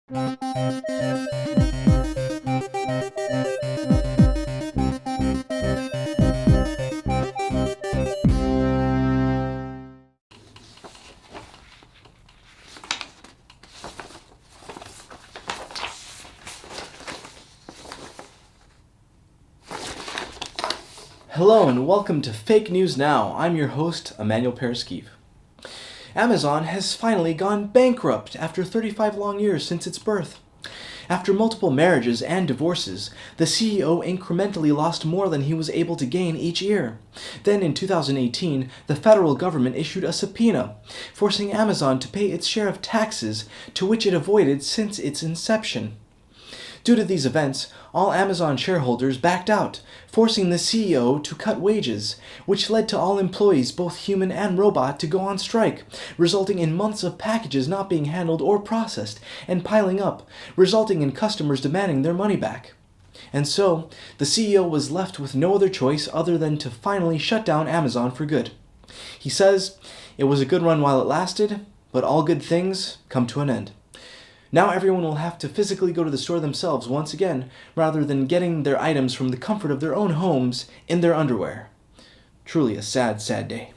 Hello and welcome to Fake News Now. I'm your host, Emmanuel Pereskiv. Amazon has finally gone bankrupt after 35 long years since its birth. After multiple marriages and divorces, the CEO incrementally lost more than he was able to gain each year. Then in 2018, the federal government issued a subpoena, forcing Amazon to pay its share of taxes to which it avoided since its inception. Due to these events, all Amazon shareholders backed out, forcing the CEO to cut wages, which led to all employees, both human and robot, to go on strike, resulting in months of packages not being handled or processed and piling up, resulting in customers demanding their money back. And so, the CEO was left with no other choice other than to finally shut down Amazon for good. He says, "It was a good run while it lasted, but all good things come to an end." Now everyone will have to physically go to the store themselves once again, rather than getting their items from the comfort of their own homes in their underwear. Truly a sad, sad day.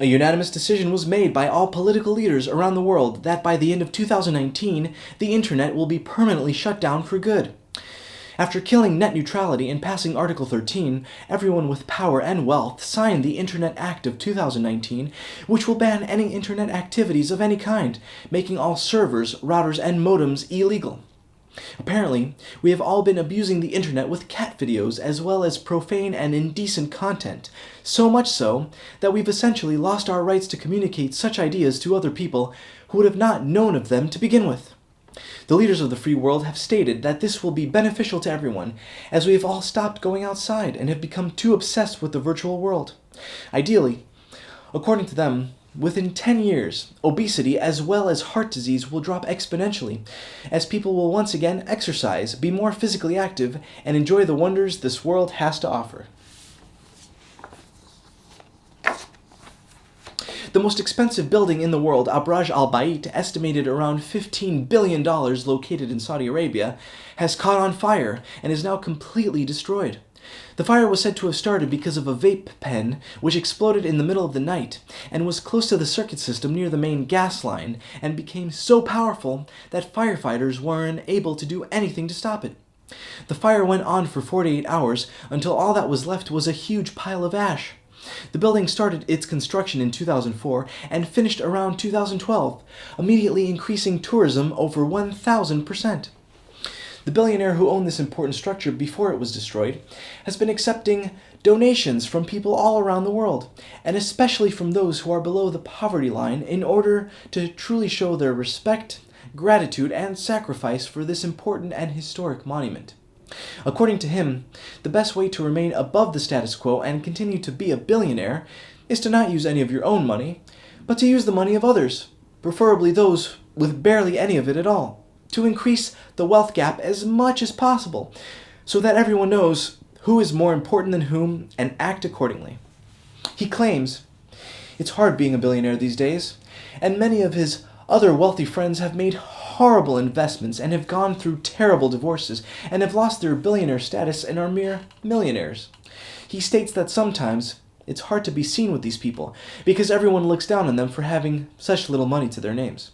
A unanimous decision was made by all political leaders around the world that by the end of 2019, the internet will be permanently shut down for good. After killing net neutrality and passing Article 13, everyone with power and wealth signed the Internet Act of 2019, which will ban any internet activities of any kind, making all servers, routers, and modems illegal. Apparently, we have all been abusing the internet with cat videos as well as profane and indecent content, so much so that we've essentially lost our rights to communicate such ideas to other people who would have not known of them to begin with. The leaders of the free world have stated that this will be beneficial to everyone, as we have all stopped going outside and have become too obsessed with the virtual world. Ideally, according to them, within 10 years, obesity as well as heart disease will drop exponentially, as people will once again exercise, be more physically active, and enjoy the wonders this world has to offer. The most expensive building in the world, Abraj Al Bait, estimated around $15 billion, located in Saudi Arabia, has caught on fire and is now completely destroyed. The fire was said to have started because of a vape pen which exploded in the middle of the night and was close to the circuit system near the main gas line and became so powerful that firefighters weren't able to do anything to stop it. The fire went on for 48 hours until all that was left was a huge pile of ash. The building started its construction in 2004 and finished around 2012, immediately increasing tourism over 1,000%. The billionaire who owned this important structure before it was destroyed has been accepting donations from people all around the world, and especially from those who are below the poverty line, in order to truly show their respect, gratitude, and sacrifice for this important and historic monument. According to him, the best way to remain above the status quo and continue to be a billionaire is to not use any of your own money, but to use the money of others, preferably those with barely any of it at all, to increase the wealth gap as much as possible, so that everyone knows who is more important than whom and act accordingly. He claims, "It's hard being a billionaire these days, and many of his other wealthy friends have made horrible investments and have gone through terrible divorces and have lost their billionaire status and are mere millionaires." He states that sometimes it's hard to be seen with these people because everyone looks down on them for having such little money to their names.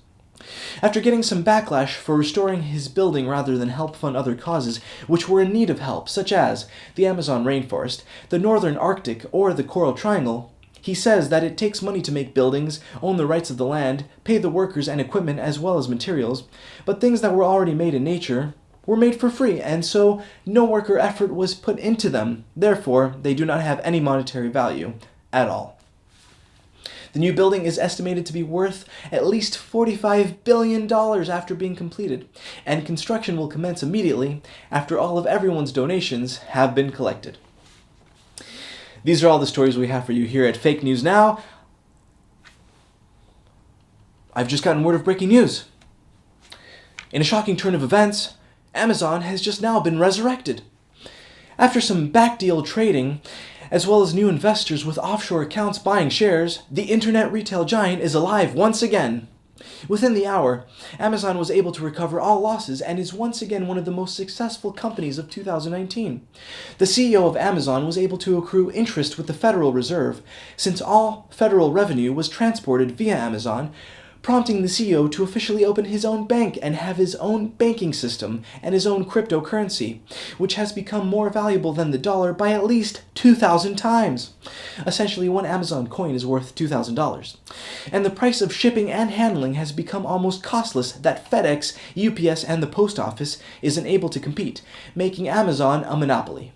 After getting some backlash for restoring his building rather than help fund other causes which were in need of help, such as the Amazon rainforest, the Northern Arctic, or the Coral Triangle, he says that it takes money to make buildings, own the rights of the land, pay the workers and equipment as well as materials, but things that were already made in nature were made for free, and so no worker effort was put into them. Therefore, they do not have any monetary value at all. The new building is estimated to be worth at least $45 billion after being completed, and construction will commence immediately after all of everyone's donations have been collected. These are all the stories we have for you here at Fake News Now. I've just gotten word of breaking news. In a shocking turn of events, Amazon has just now been resurrected. After some backdeal trading, as well as new investors with offshore accounts buying shares, the internet retail giant is alive once again. Within the hour, Amazon was able to recover all losses and is once again one of the most successful companies of 2019. The CEO of Amazon was able to accrue interest with the Federal Reserve, since all federal revenue was transported via Amazon, prompting the CEO to officially open his own bank and have his own banking system and his own cryptocurrency, which has become more valuable than the dollar by at least 2,000 times. Essentially, one Amazon coin is worth $2,000. And the price of shipping and handling has become almost costless that FedEx, UPS, and the post office isn't able to compete, making Amazon a monopoly.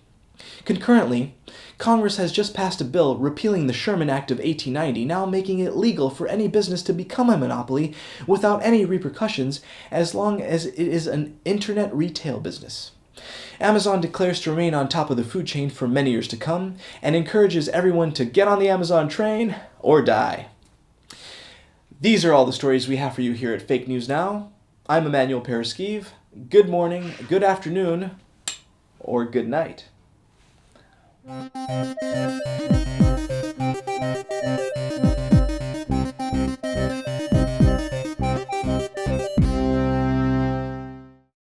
Concurrently, Congress has just passed a bill repealing the Sherman Act of 1890, now making it legal for any business to become a monopoly without any repercussions as long as it is an internet retail business. Amazon declares to remain on top of the food chain for many years to come and encourages everyone to get on the Amazon train or die. These are all the stories we have for you here at Fake News Now. I'm Emmanuel Pereskiv. Good morning, good afternoon, or good night.